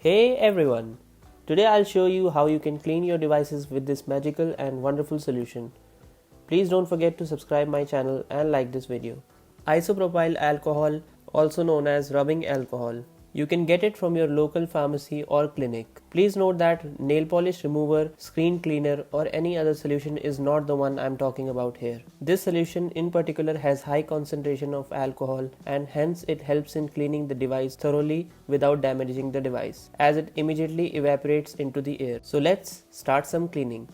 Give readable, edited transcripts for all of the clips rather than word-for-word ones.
Hey everyone! Today I'll show you how you can clean your devices with this magical and wonderful solution. Please don't forget to subscribe my channel and like this video. Isopropyl alcohol, also known as rubbing alcohol. You can get it from your local pharmacy or clinic. Please note that nail polish remover, screen cleaner or any other solution is not the one I'm talking about here. This solution in particular has high concentration of alcohol and hence it helps in cleaning the device thoroughly without damaging the device, as it immediately evaporates into the air. So let's start some cleaning.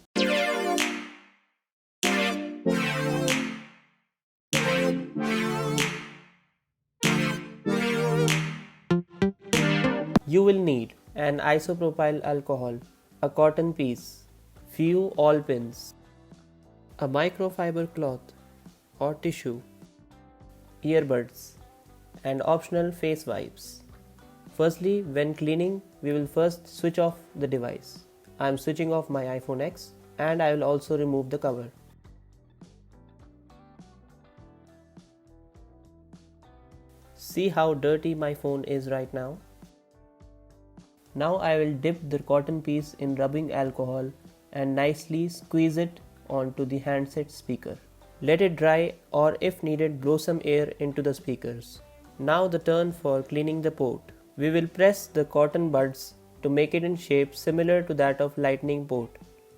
You will need an isopropyl alcohol, a cotton piece, few awl pins, a microfiber cloth or tissue, earbuds, and optional face wipes. Firstly, when cleaning, we will first switch off the device. I am switching off my iPhone X and I will also remove the cover. See how dirty my phone is right now? Now I will dip the cotton piece in rubbing alcohol and nicely squeeze it onto the handset speaker. Let it dry, or if needed, blow some air into the speakers. Now the turn for cleaning the port. We will press the cotton buds to make it in shape similar to that of lightning port,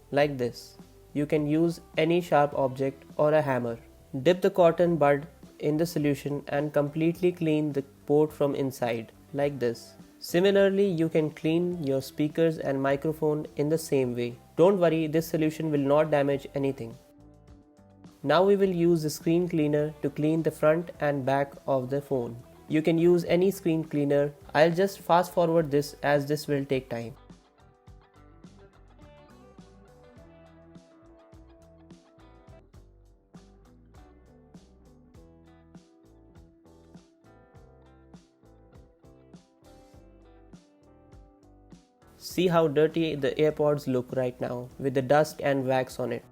like this. You can use any sharp object or a hammer. Dip the cotton bud in the solution and completely clean the port from inside, like this. Similarly, you can clean your speakers and microphone in the same way. Don't worry, this solution will not damage anything. Now we will use the screen cleaner to clean the front and back of the phone. You can use any screen cleaner. I'll just fast forward this as this will take time. See how dirty the AirPods look right now with the dust and wax on it.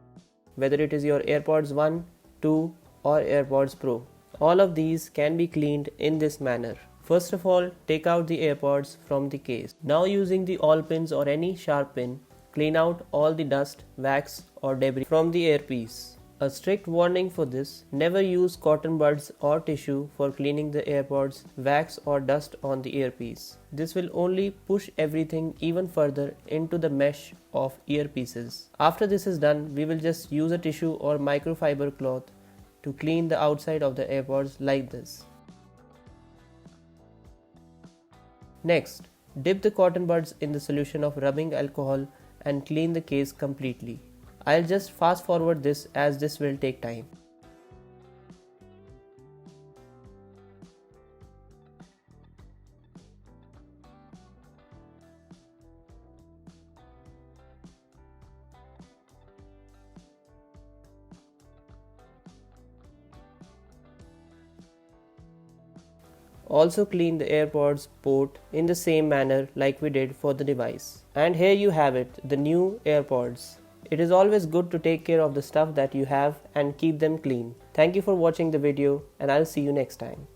Whether it is your AirPods 1, 2 or AirPods Pro. All of these can be cleaned in this manner. First of all, take out the AirPods from the case. Now using the awl pins or any sharp pin, clean out all the dust, wax or debris from the earpiece. A strict warning for this: never use cotton buds or tissue for cleaning the AirPods, wax or dust on the earpiece. This will only push everything even further into the mesh of earpieces. After this is done, we will just use a tissue or microfiber cloth to clean the outside of the AirPods like this. Next, dip the cotton buds in the solution of rubbing alcohol and clean the case completely. I'll just fast forward this as this will take time. Also clean the AirPods port in the same manner like we did for the device. And here you have it, the new AirPods. It is always good to take care of the stuff that you have and keep them clean. Thank you for watching the video and I'll see you next time.